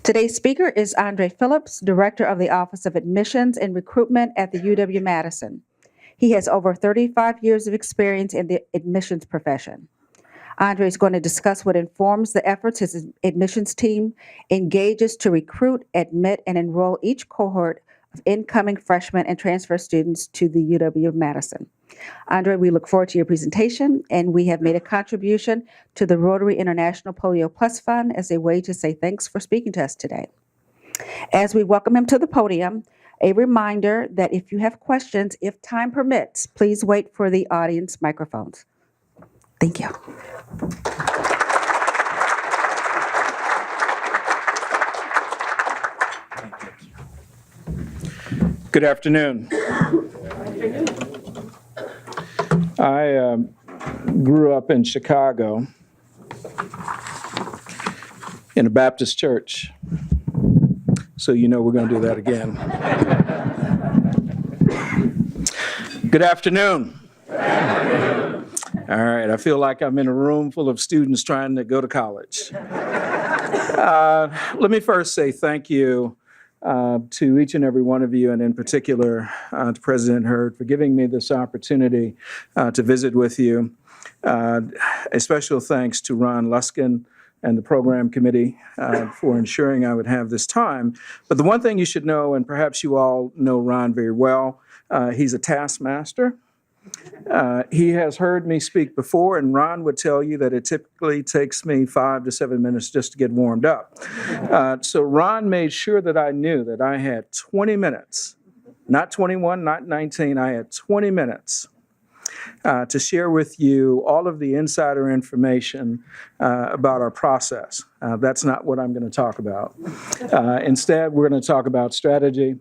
Today's speaker is Andre Phillips, Director of the Office of Admissions and Recruitment at the UW-Madison. He has over 35 years of experience in the admissions profession. Andre is going to discuss what informs the efforts his admissions team engages to recruit, admit, and enroll each cohort of incoming freshmen and transfer students to the UW-Madison. Andre, we look forward to your presentation, and we have made a contribution to the Rotary International Polio Plus Fund as a way to say thanks for speaking to us today. As we welcome him to the podium, a reminder that if you have questions, if time permits, please wait for the audience microphones. Thank you. Good afternoon. I grew up in Chicago in a Baptist church, so you know we're going to do that again. Good afternoon. All right, I feel like I'm in a room full of students trying to go to college. Let me first say thank you to each and every one of you, and in particular to President Hurd, for giving me this opportunity to visit with you. A special thanks to Ron Luskin and the program committee for ensuring I would have this time. But the one thing you should know, and perhaps you all know Ron very well, he's a taskmaster. He has heard me speak before, and Ron would tell you that it typically takes me 5 to 7 minutes just to get warmed up. So Ron made sure that I knew that I had 20 minutes, not 21, not 19, I had 20 minutes to share with you all of the insider information about our process. That's not what I'm going to talk about. Instead, we're going to talk about strategy,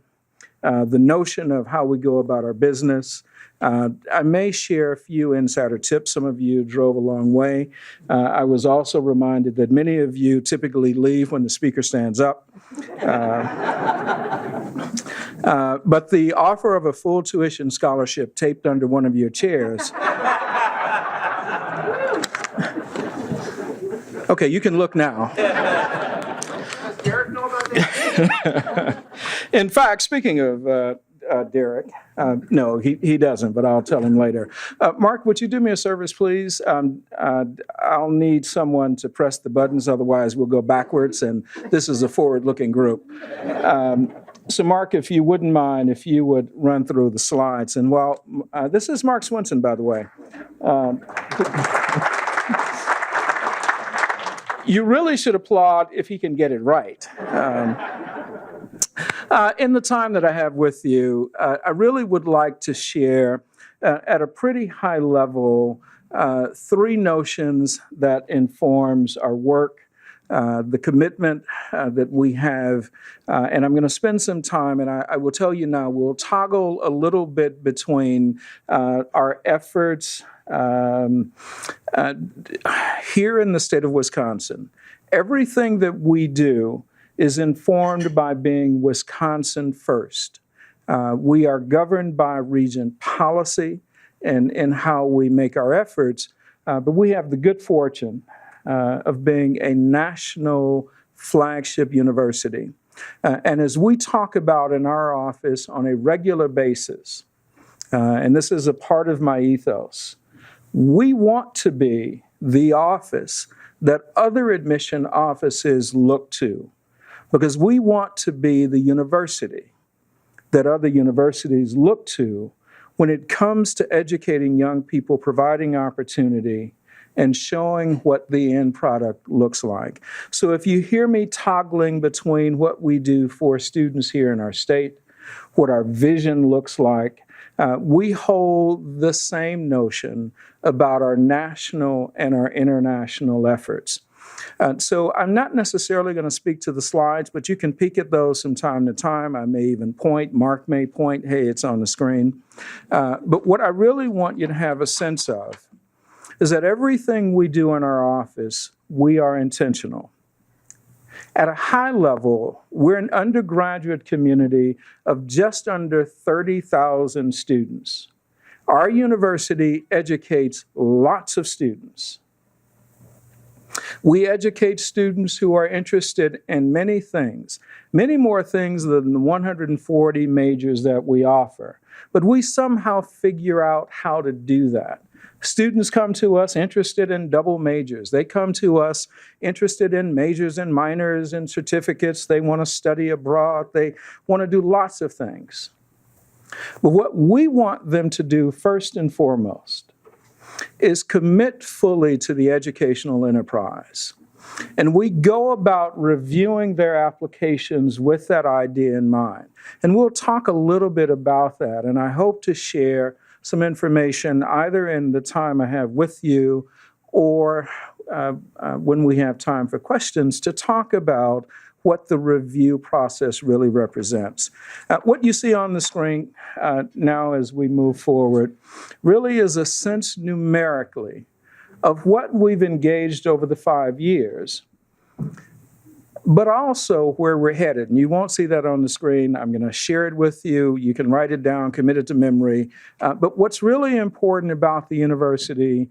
the notion of how we go about our business. I may share a few insider tips. Some of you drove a long way. I was also reminded that many of you typically leave when the speaker stands up. But the offer of a full tuition scholarship taped under one of your chairs. Okay, you can look now. Does Derek know about that? In fact, speaking of Derek, no, he doesn't, but I'll tell him later. Mark, would you do me a service, please? I'll need someone to press the buttons, otherwise we'll go backwards, and this is a forward-looking group. So Mark, if you wouldn't mind, if you would run through the slides. And while, this is Mark Swinson, by the way. You really should applaud if he can get it right. In the time that I have with you, I really would like to share at a pretty high level 3 notions that informs our work, the commitment that we have, and I'm going to spend some time, and I will tell you now, we'll toggle a little bit between our efforts here in the state of Wisconsin. Everything that we do is informed by being Wisconsin first. We are governed by region policy and in how we make our efforts, but we have the good fortune of being a national flagship university. And as we talk about in our office on a regular basis, and this is a part of my ethos, we want to be the office that other admission offices look to, because we want to be the university that other universities look to when it comes to educating young people, providing opportunity, and showing what the end product looks like. So if you hear me toggling between what we do for students here in our state, what our vision looks like, we hold the same notion about our national and our international efforts. So I'm not necessarily going to speak to the slides, but you can peek at those from time to time. I may even point, Mark may point, hey, it's on the screen. But what I really want you to have a sense of is that everything we do in our office, we are intentional. At a high level, we're an undergraduate community of just under 30,000 students. Our university educates lots of students. We educate students who are interested in many things, many more things than the 140 majors that we offer. But we somehow figure out how to do that. Students come to us interested in double majors. They come to us interested in majors and minors and certificates. They want to study abroad. They want to do lots of things. But what we want them to do first and foremost is commit fully to the educational enterprise. And we go about reviewing their applications with that idea in mind. And we'll talk a little bit about that. And I hope to share some information either in the time I have with you or when we have time for questions to talk about what the review process really represents. What you see on the screen now as we move forward really is a sense numerically of what we've engaged over the 5 years, but also where we're headed. And you won't see that on the screen. I'm going to share it with you. You can write it down, commit it to memory. But what's really important about the university,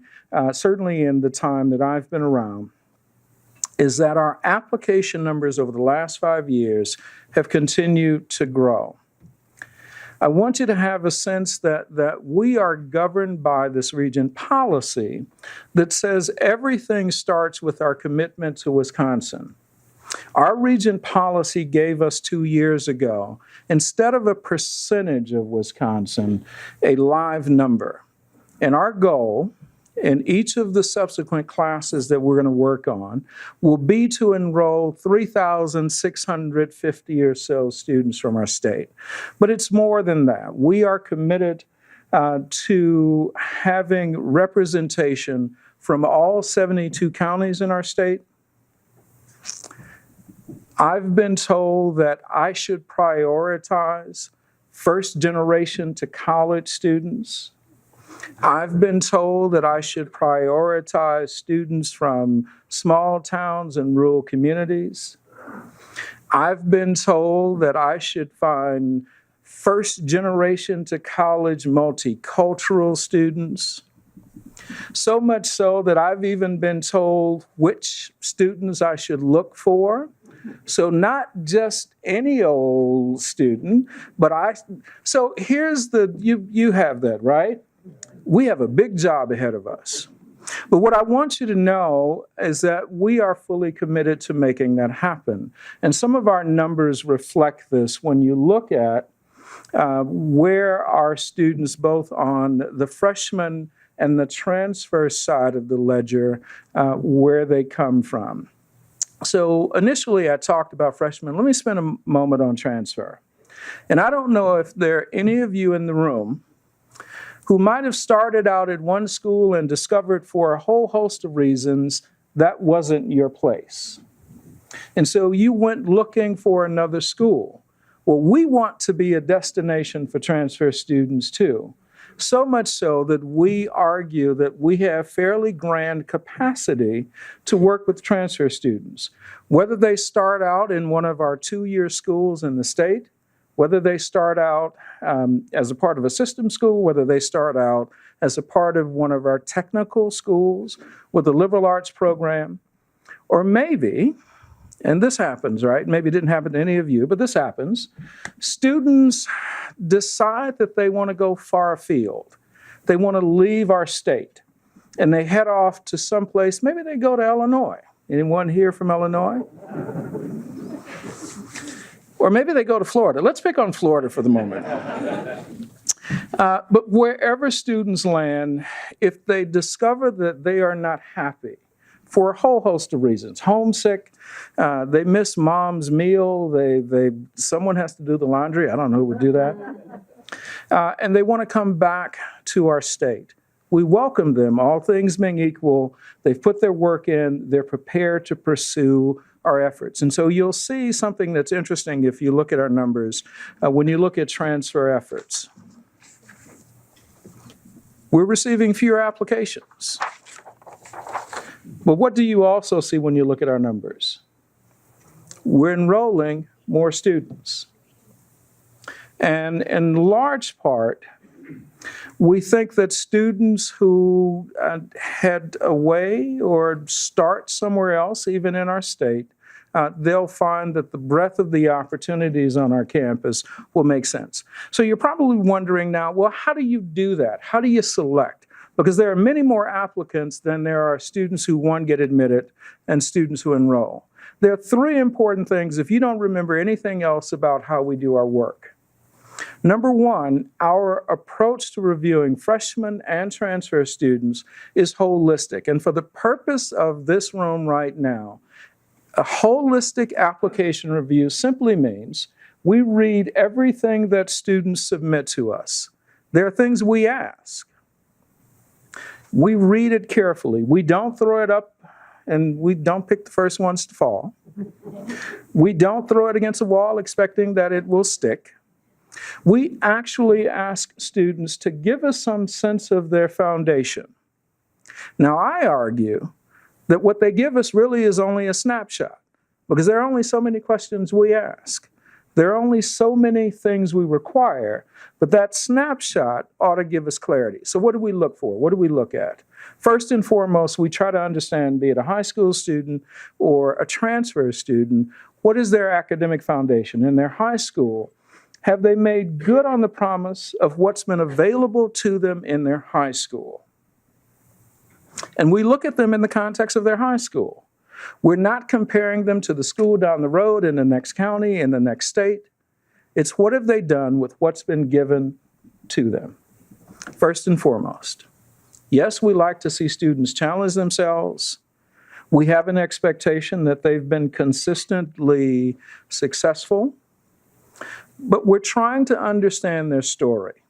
certainly in the time that I've been around, is that our application numbers over the last 5 years have continued to grow. I want you to have a sense that we are governed by this region policy that says everything starts with our commitment to Wisconsin. Our region policy gave us 2 years ago, instead of a percentage of Wisconsin, a live number. And our goal in each of the subsequent classes that we're going to work on will be to enroll 3,650 or so students from our state. But it's more than that. We are committed to having representation from all 72 counties in our state. I've been told that I should prioritize first generation to college students. I've been told that I should prioritize students from small towns and rural communities. I've been told that I should find first generation to college multicultural students. So much so that I've even been told which students I should look for. So not just any old student, but so here's you have that, right? We have a big job ahead of us. But what I want you to know is that we are fully committed to making that happen. And some of our numbers reflect this when you look at where our students, both on the freshman and the transfer side of the ledger, where they come from. So initially I talked about freshmen. Let me spend a moment on transfer. And I don't know if there are any of you in the room who might have started out at one school and discovered for a whole host of reasons that wasn't your place. And so you went looking for another school. Well, we want to be a destination for transfer students too. So much so that we argue that we have fairly grand capacity to work with transfer students, whether they start out in one of our 2-year schools in the state, whether they start out as a part of a system school, whether they start out as a part of one of our technical schools with a liberal arts program, or maybe, and this happens, right? Maybe it didn't happen to any of you, but this happens. Students decide that they want to go far afield. They want to leave our state, and they head off to someplace. Maybe they go to Illinois. Anyone here from Illinois? Or maybe they go to Florida. Let's pick on Florida for the moment. But wherever students land, if they discover that they are not happy for a whole host of reasons, homesick, they miss mom's meal, someone has to do the laundry, I don't know who would do that, and they want to come back to our state. We welcome them, all things being equal. They've put their work in, they're prepared to pursue our efforts. And so you'll see something that's interesting if you look at our numbers, when you look at transfer efforts. We're receiving fewer applications. But what do you also see when you look at our numbers? We're enrolling more students. And in large part, We think that students who head away or start somewhere else, even in our state, they'll find that the breadth of the opportunities on our campus will make sense. So you're probably wondering now, well, how do you do that? How do you select? Because there are many more applicants than there are students who, one, get admitted and students who enroll. There are three important things if you don't remember anything else about how we do our work. Number one, our approach to reviewing freshmen and transfer students is holistic. And for the purpose of this room right now, a holistic application review simply means we read everything that students submit to us. There are things we ask. We read it carefully. We don't throw it up and we don't pick the first ones to fall. We don't throw it against a wall expecting that it will stick. We actually ask students to give us some sense of their foundation. Now, I argue that what they give us really is only a snapshot, because there are only so many questions we ask. There are only so many things we require, but that snapshot ought to give us clarity. So what do we look for? What do we look at? First and foremost, we try to understand, be it a high school student or a transfer student, what is their academic foundation? In their high school, have they made good on the promise of what's been available to them in their high school? And we look at them in the context of their high school. We're not comparing them to the school down the road in the next county, in the next state. It's what have they done with what's been given to them, first and foremost. Yes, we like to see students challenge themselves. We have an expectation that they've been consistently successful, but we're trying to understand their story.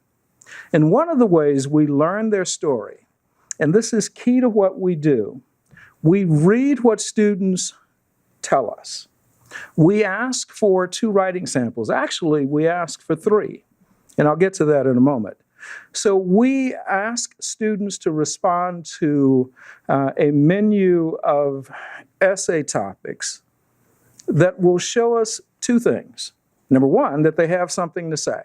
And one of the ways we learn their story, and this is key to what we do, we read what students tell us. We ask for 2 writing samples. Actually, we ask for 3, and I'll get to that in a moment. So we ask students to respond to a menu of essay topics that will show us 2 things. Number one, that they have something to say.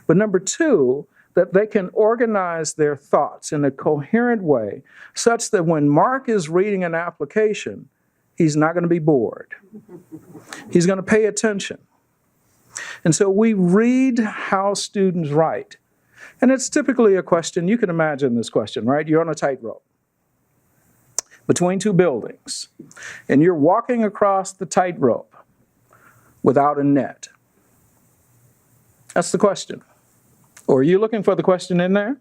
But number 2, that they can organize their thoughts in a coherent way such that when Mark is reading an application, he's not going to be bored. He's going to pay attention. And so we read how students write. And it's typically a question, you can imagine this question, right? You're on a tightrope between 2 buildings, and you're walking across the tightrope without a net. That's the question. Or are you looking for the question in there?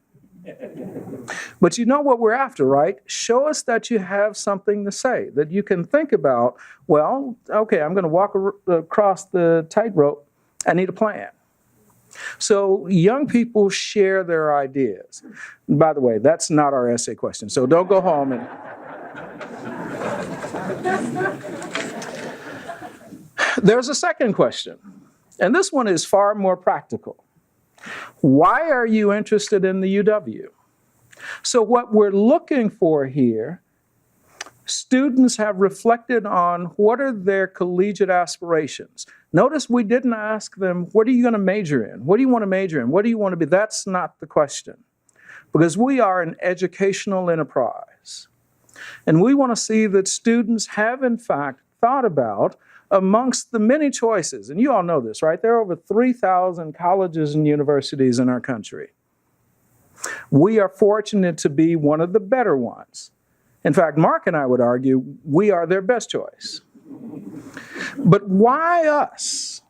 But you know what we're after, right? Show us that you have something to say, that you can think about, well, okay, I'm going to walk across the tightrope. I need a plan. So young people share their ideas. And by the way, that's not our essay question, so don't go home and... There's a second question, and this one is far more practical. Why are you interested in the UW? So what we're looking for here, students have reflected on what are their collegiate aspirations. Notice we didn't ask them, what are you going to major in? What do you want to major in? What do you want to be? That's not the question. Because we are an educational enterprise. And we want to see that students have, in fact, thought about amongst the many choices, and you all know this, right? There are over 3,000 colleges and universities in our country. We are fortunate to be one of the better ones. In fact, Mark and I would argue we are their best choice. But why us?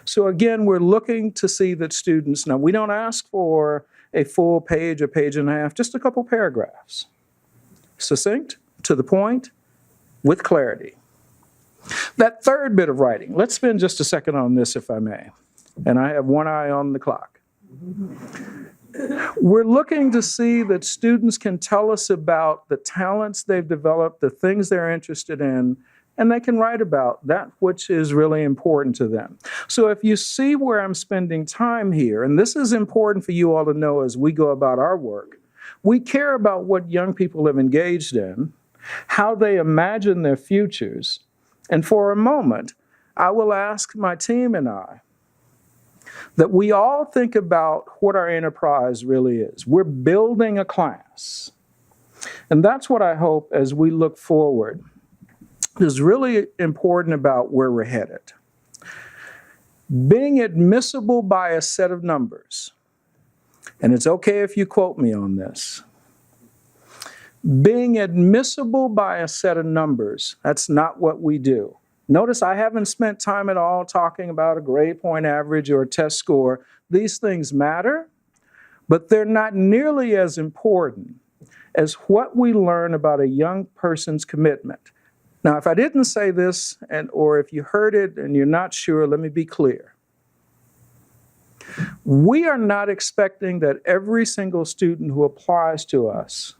So again, we're looking to see that students, now we don't ask for a full page, a page and a half, just a couple paragraphs. Succinct, to the point, with clarity. That third bit of writing, let's spend just a second on this, if I may. And I have one eye on the clock. We're looking to see that students can tell us about the talents they've developed, the things they're interested in, and they can write about that which is really important to them. So if you see where I'm spending time here, and this is important for you all to know as we go about our work, we care about what young people have engaged in, how they imagine their futures. And for a moment, I will ask my team and I that we all think about what our enterprise really is. We're building a class. And that's what I hope as we look forward is really important about where we're headed. Being admissible by a set of numbers, and it's okay if you quote me on this. Being admissible by a set of numbers, that's not what we do. Notice I haven't spent time at all talking about a grade point average or a test score. These things matter, but they're not nearly as important as what we learn about a young person's commitment. Now, if I didn't say this, or if you heard it and you're not sure, let me be clear. We are not expecting that every single student who applies to us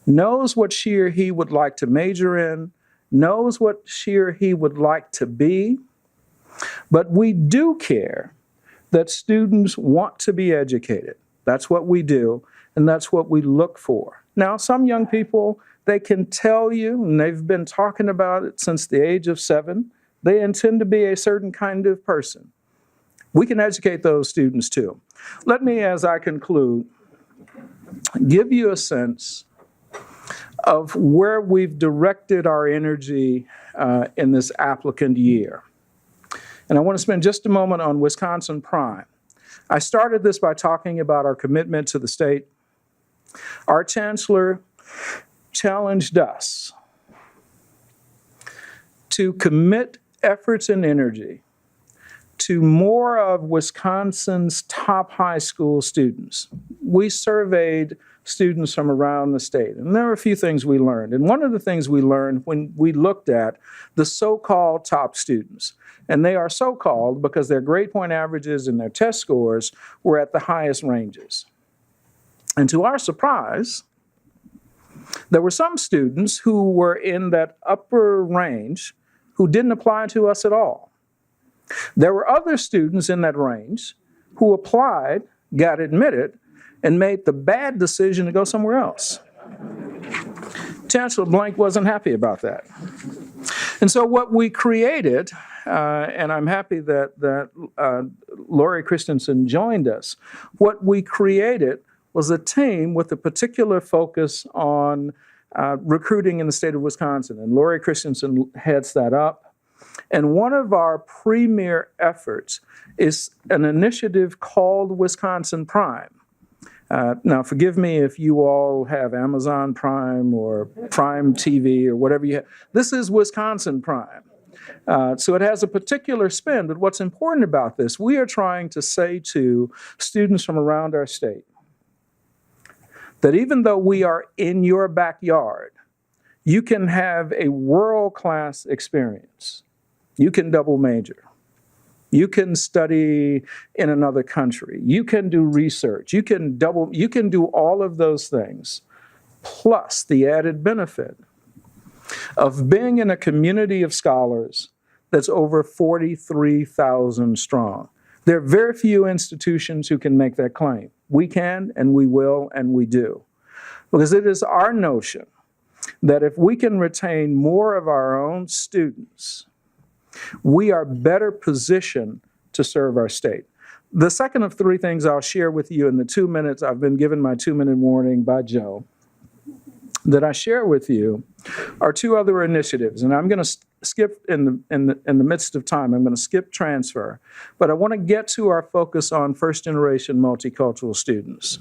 knows what she or he would like to major in, knows what she or he would like to be, but we do care that students want to be educated. That's what we do, and that's what we look for. Now, some young people, they can tell you, and they've been talking about it since the age of 7, they intend to be a certain kind of person. We can educate those students too. Let me, as I conclude, give you a sense of where we've directed our energy in this applicant year. And I want to spend just a moment on Wisconsin Prime. I started this by talking about our commitment to the state. Our chancellor challenged us to commit efforts and energy to more of Wisconsin's top high school students. We surveyed students from around the state, and there were a few things we learned. And one of the things we learned when we looked at the so-called top students, and they are so-called because their grade point averages and their test scores were at the highest ranges. And to our surprise, there were some students who were in that upper range who didn't apply to us at all. There were other students in that range who applied, got admitted, and made the bad decision to go somewhere else. Chancellor Blank wasn't happy about that. And so what we created, and I'm happy that Lori Christensen joined us, what we created was a team with a particular focus on recruiting in the state of Wisconsin. And Lori Christensen heads that up. And one of our premier efforts is an initiative called Wisconsin Prime. Now, forgive me if you all have Amazon Prime or Prime TV or whatever you have. This is Wisconsin Prime. So it has a particular spin, but what's important about this, we are trying to say to students from around our state that even though we are in your backyard, you can have a world-class experience. You can double major. You can study in another country. You can do research. You can do all of those things, plus the added benefit of being in a community of scholars that's over 43,000 strong. There are very few institutions who can make that claim. We can, and we will, and we do. Because it is our notion that if we can retain more of our own students, we are better positioned to serve our state. The second of 3 things I'll share with you in the 2 minutes, I've been given my 2-minute warning by Joe, that I share with you are 2 other initiatives. And I'm going to skip in the midst of time, I'm going to skip transfer. But I want to get to our focus on first-generation multicultural students.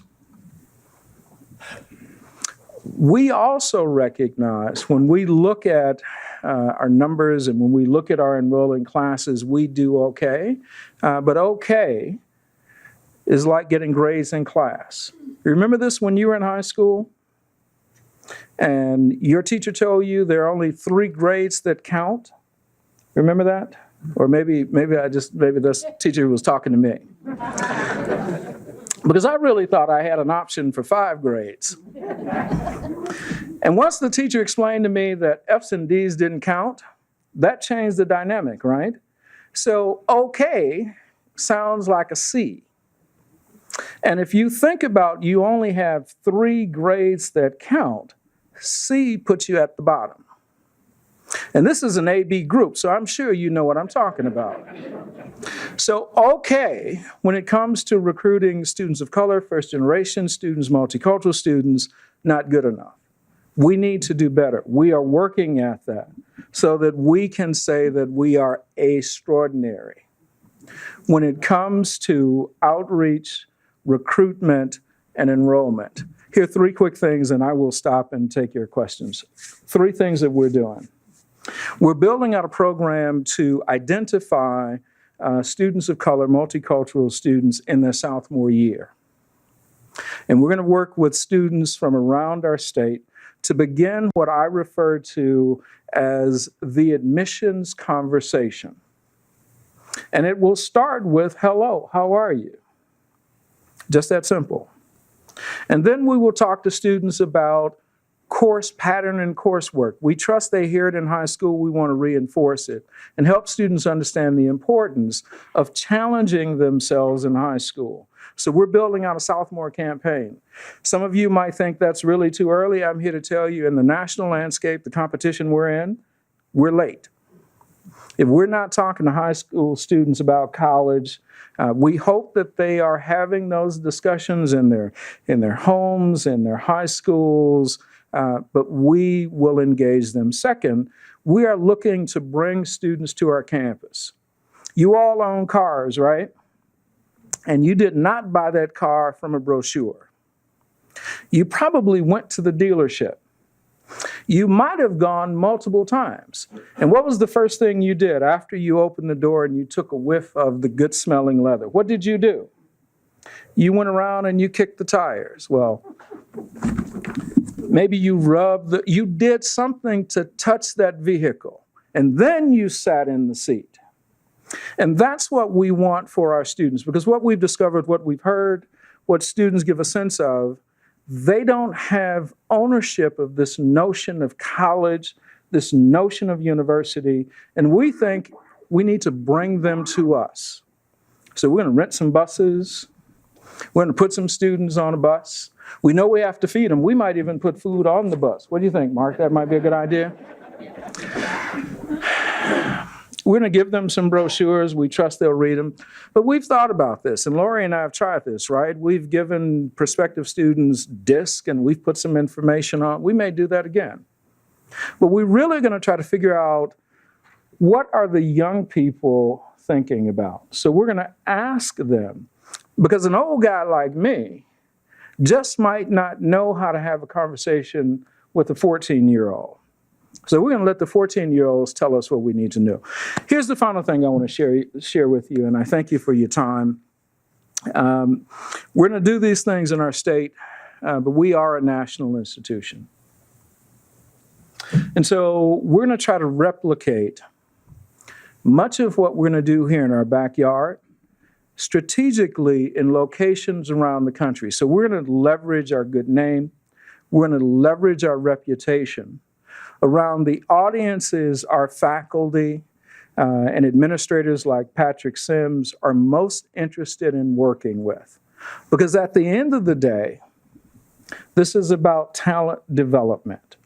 We also recognize when we look at our numbers and when we look at our enrolling classes, we do okay. But okay is like getting grades in class. Remember this when you were in high school? And your teacher told you there are only 3 grades that count? Remember that? Or maybe this teacher was talking to me. Because I really thought I had an option for 5 grades. And once the teacher explained to me that F's and D's didn't count, that changed the dynamic, right? So okay sounds like a C. And if you think about you only have 3 grades that count, C puts you at the bottom. And this is an AB group, so I'm sure you know what I'm talking about. So, okay, when it comes to recruiting students of color, first generation students, multicultural students, not good enough. We need to do better. We are working at that so that we can say that we are extraordinary. When it comes to outreach, recruitment, and enrollment, here are 3 quick things, and I will stop and take your questions. 3 things that we're doing. We're building out a program to identify students of color, multicultural students in their sophomore year. And we're going to work with students from around our state to begin what I refer to as the admissions conversation. And it will start with, hello, how are you? Just that simple. And then we will talk to students about course pattern and coursework. We trust they hear it in high school. We want to reinforce it and help students understand the importance of challenging themselves in high school. So we're building out a sophomore campaign. Some of you might think that's really too early. I'm here to tell you, in the national landscape, the competition we're in, we're late. If we're not talking to high school students about college, we hope that they are having those discussions in their homes, in their high schools, but we will engage them. Second, we are looking to bring students to our campus. You all own cars, right? And you did not buy that car from a brochure. You probably went to the dealership. You might have gone multiple times. And what was the first thing you did after you opened the door and you took a whiff of the good-smelling leather? What did you do? You went around and you kicked the tires. Well, maybe you did something to touch that vehicle, and then you sat in the seat. And that's what we want for our students, because what we've discovered, what we've heard, what students give a sense of, they don't have ownership of this notion of college, this notion of university, and we think we need to bring them to us. So we're going to rent some buses. We're going to put some students on a bus. We know we have to feed them. We might even put food on the bus. What do you think, Mark? That might be a good idea? We're going to give them some brochures. We trust they'll read them. But we've thought about this, and Lori and I have tried this, right? We've given prospective students discs, and we've put some information on. We may do that again. But we're really going to try to figure out, what are the young people thinking about? So we're going to ask them, because an old guy like me just might not know how to have a conversation with a 14-year-old. So we're going to let the 14-year-olds tell us what we need to know. Here's the final thing I want to share with you, and I thank you for your time. We're going to do these things in our state, but we are a national institution. And so we're going to try to replicate much of what we're going to do here in our backyard, strategically in locations around the country. So we're going to leverage our good name. We're going to leverage our reputation around the audiences our faculty and administrators like Patrick Sims are most interested in working with. Because at the end of the day, this is about talent development.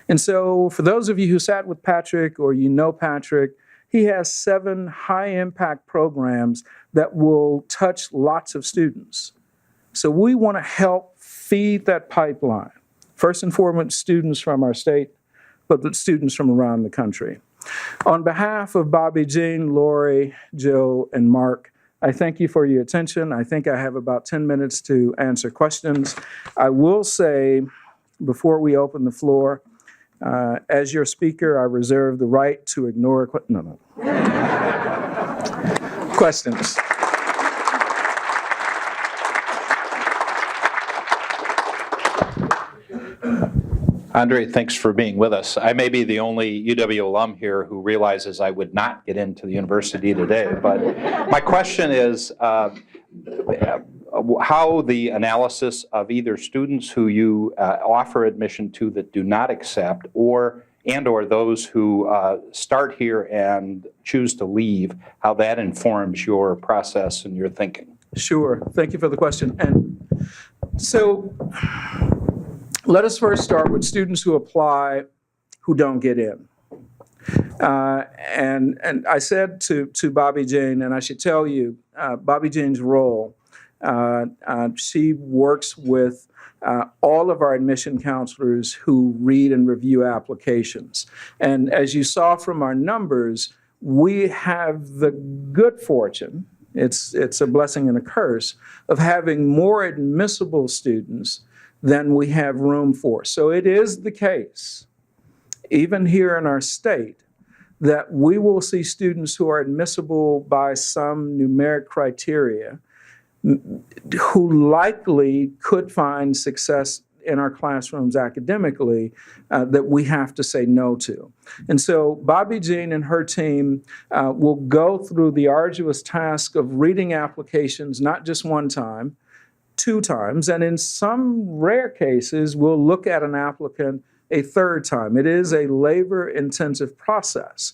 And so for those of you who sat with Patrick or you know Patrick, he has 7 high-impact programs that will touch lots of students. So we want to help feed that pipeline. First and foremost, students from our state, but students from around the country. On behalf of Bobby, Jean, Lori, Joe, and Mark, I thank you for your attention. I think I have about 10 minutes to answer questions. I will say, before we open the floor, as your speaker, I reserve the right to ignore questions. Andre, thanks for being with us. I may be the only UW alum here who realizes I would not get into the university today, but my question is how the analysis of either students who you offer admission to that do not accept, or those who start here and choose to leave, how that informs your process and your thinking. Sure. Thank you for the question. And so let us first start with students who apply who don't get in. And I said to Bobby Jane, and I should tell you, Bobby Jane's role, she works with all of our admission counselors who read and review applications. And as you saw from our numbers, we have the good fortune, it's a blessing and a curse, of having more admissible students than we have room for. So it is the case, even here in our state, that we will see students who are admissible by some numeric criteria who likely could find success in our classrooms academically that we have to say no to. And so Bobby Jean and her team will go through the arduous task of reading applications, not just one time, 2 times, and in some rare cases, we'll look at an applicant a 3rd time. It is a labor-intensive process.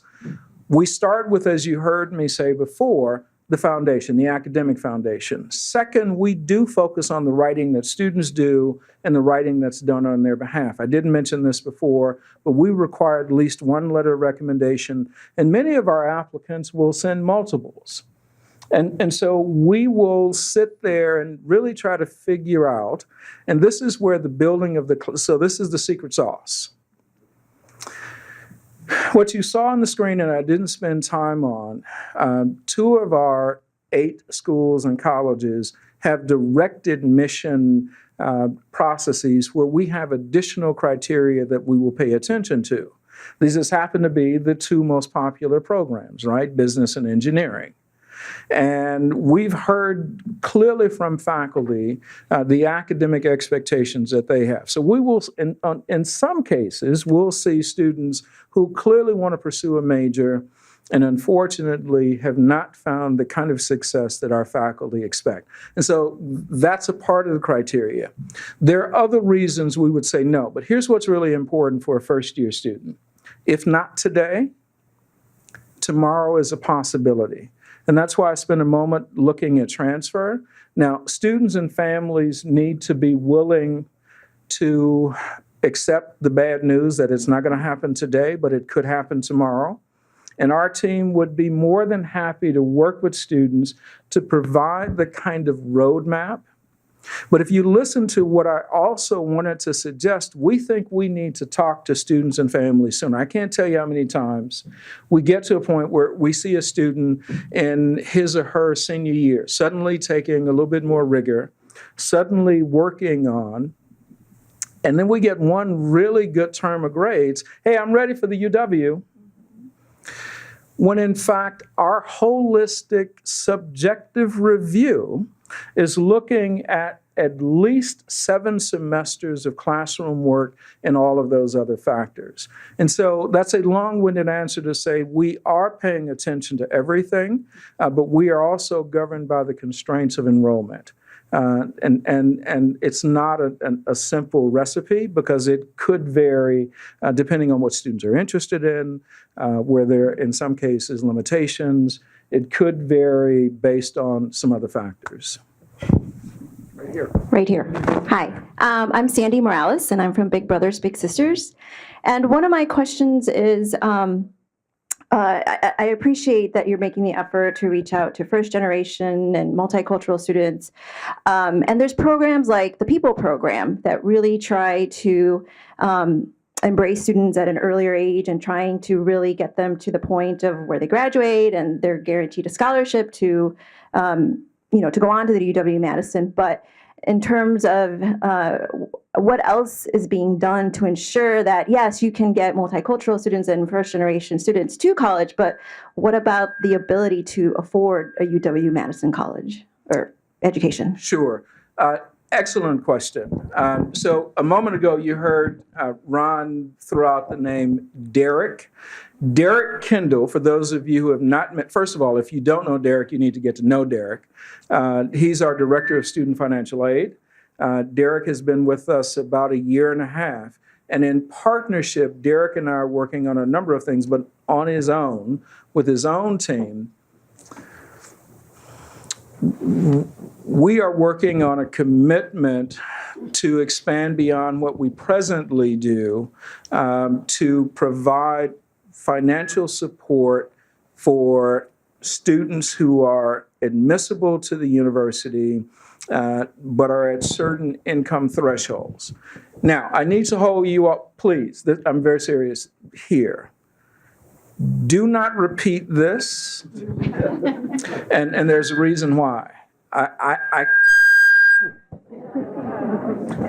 We start with, as you heard me say before, the foundation, the academic foundation. Second, we do focus on the writing that students do and the writing that's done on their behalf. I didn't mention this before, but we require at least 1 letter of recommendation, and many of our applicants will send multiples. And so we will sit there and really try to figure out, and this is where the building of so this is the secret sauce. What you saw on the screen, and I didn't spend time on, 2 of our 8 schools and colleges have direct admission processes where we have additional criteria that we will pay attention to. These just happen to be the 2 most popular programs, right? Business and engineering. And we've heard clearly from faculty the academic expectations that they have. So we will, in some cases, we'll see students who clearly want to pursue a major and unfortunately have not found the kind of success that our faculty expect. And so that's a part of the criteria. There are other reasons we would say no, but here's what's really important for a first-year student. If not today, tomorrow is a possibility. And that's why I spent a moment looking at transfer. Now, students and families need to be willing to accept the bad news that it's not going to happen today, but it could happen tomorrow. And our team would be more than happy to work with students to provide the kind of roadmap. But if you listen to what I also wanted to suggest, we think we need to talk to students and families sooner. I can't tell you how many times we get to a point where we see a student in his or her senior year suddenly taking a little bit more rigor, suddenly working on, and then we get one really good term of grades. Hey, I'm ready for the UW. When in fact, our holistic subjective review is looking at least 7 semesters of classroom work and all of those other factors. And so that's a long-winded answer to say we are paying attention to everything, but we are also governed by the constraints of enrollment. And it's not a simple recipe because it could vary depending on what students are interested in, where there are, in some cases, limitations. It could vary based on some other factors. Right here. Right here. Hi, I'm Sandy Morales, and I'm from Big Brothers Big Sisters. And one of my questions is, I appreciate that you're making the effort to reach out to first generation and multicultural students. And there's programs like the People Program that really try to embrace students at an earlier age and trying to really get them to the point of where they graduate and they're guaranteed a scholarship to, to go on to the UW-Madison. But in terms of what else is being done to ensure that, yes, you can get multicultural students and first-generation students to college, but what about the ability to afford a UW-Madison college or education? Sure. Excellent question. So a moment ago, you heard Ron throw out the name Derek. Derek Kendall, for those of you who have not met, first of all, if you don't know Derek, you need to get to know Derek. He's our Director of Student Financial Aid. Derek has been with us about 1.5 years. And in partnership, Derek and I are working on a number of things, but on his own, with his own team, we are working on a commitment to expand beyond what we presently do to provide financial support for students who are admissible to the university but are at certain income thresholds. Now, I need to hold you up, please. I'm very serious here. Do not repeat this, and there's a reason why.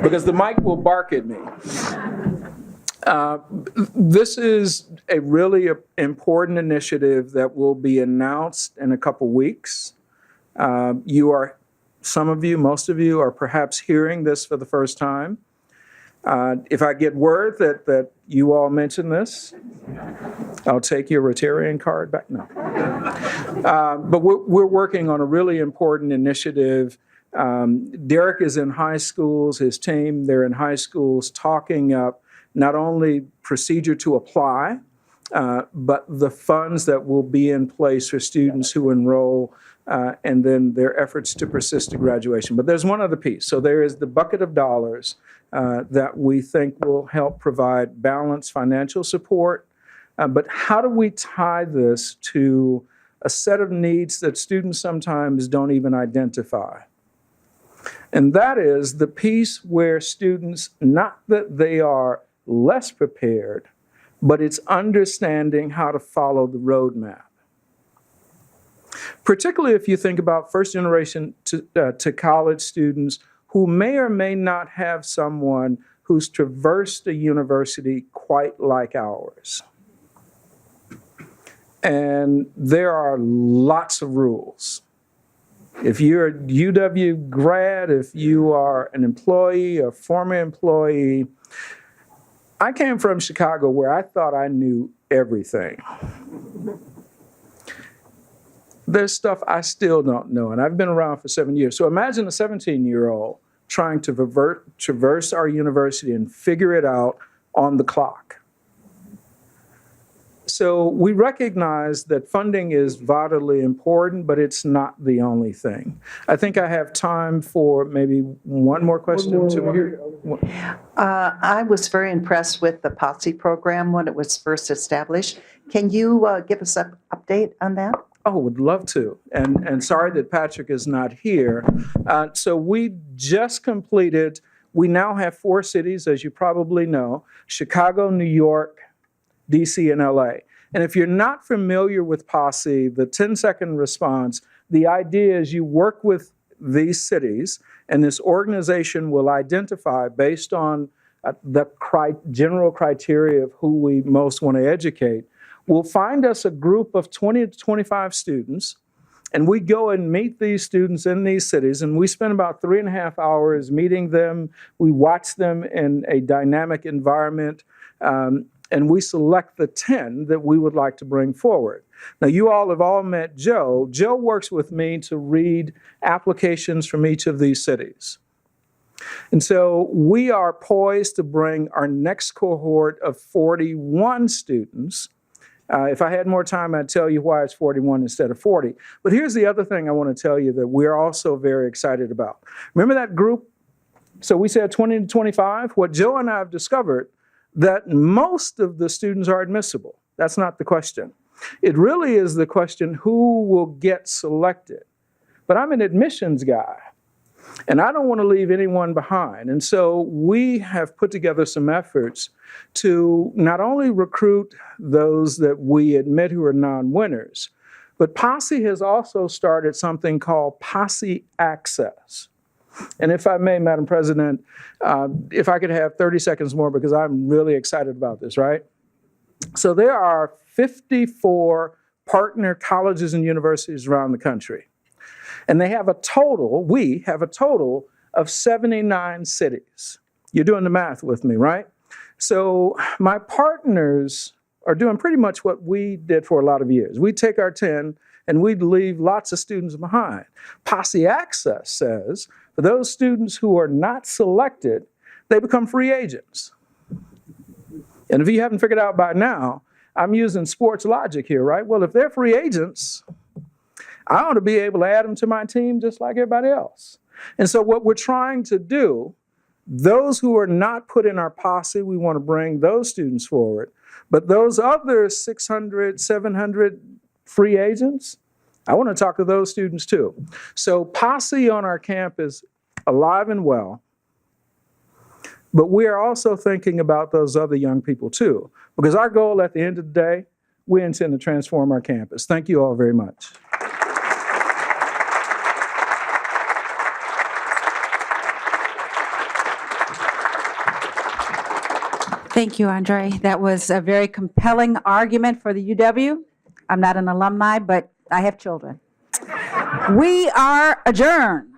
Because the mic will bark at me. This is a really important initiative that will be announced in a couple weeks. Some of you, most of you, are perhaps hearing this for the first time. If I get word that you all mention this, I'll take your Rotarian card back. No. But we're working on a really important initiative. Derek is in high schools, his team, they're in high schools talking up not only procedure to apply, but the funds that will be in place for students who enroll and then their efforts to persist to graduation. But there's one other piece. So there is the bucket of dollars that we think will help provide balanced financial support. But how do we tie this to a set of needs that students sometimes don't even identify? And that is the piece where students, not that they are less prepared, but it's understanding how to follow the roadmap. Particularly if you think about first generation to college students who may or may not have someone who's traversed a university quite like ours. And there are lots of rules. If you're a UW grad, if you are an employee, a former employee, I came from Chicago where I thought I knew everything. There's stuff I still don't know, and I've been around for 7 years. So imagine a 17-year-old trying to traverse our university and figure it out on the clock. So we recognize that funding is vitally important, but it's not the only thing. I think I have time for maybe one more question. I was very impressed with the Posse program when it was first established. Can you give us an update on that? Oh, would love to. And sorry that Patrick is not here. So we just completed, we now have 4 cities, as you probably know, Chicago, New York, DC, and LA. And if you're not familiar with Posse, the 10-second response, the idea is you work with these cities, and this organization will identify based on the general criteria of who we most want to educate. We'll find us a group of 20 to 25 students, and we go and meet these students in these cities, and we spend about 3.5 hours meeting them. We watch them in a dynamic environment, and we select the 10 that we would like to bring forward. Now, you all have all met Joe. Joe works with me to read applications from each of these cities. And so we are poised to bring our next cohort of 41 students. If I had more time, I'd tell you why it's 41 instead of 40. But here's the other thing I want to tell you that we're also very excited about. Remember that group? So we said 20 to 25. What Joe and I have discovered that most of the students are admissible. That's not the question. It really is the question, who will get selected? But I'm an admissions guy, and I don't want to leave anyone behind. And so we have put together some efforts to not only recruit those that we admit who are non-winners, but Posse has also started something called Posse Access. And if I may, Madam President, if I could have 30 seconds more, because I'm really excited about this, right? So there are 54 partner colleges and universities around the country. And they have we have a total of 79 cities. You're doing the math with me, right? So my partners are doing pretty much what we did for a lot of years. We take our 10 and we'd leave lots of students behind. Posse Access says, for those students who are not selected, they become free agents. And if you haven't figured out by now, I'm using sports logic here, right? Well, if they're free agents, I ought to be able to add them to my team just like everybody else. And so what we're trying to do, those who are not put in our posse, we want to bring those students forward. But those other 600, 700 free agents, I want to talk to those students too. So Posse on our campus, alive and well. But we are also thinking about those other young people too, because our goal at the end of the day, we intend to transform our campus. Thank you all very much. Thank you, Andre. That was a very compelling argument for the UW. I'm not an alumni, but I have children. We are adjourned.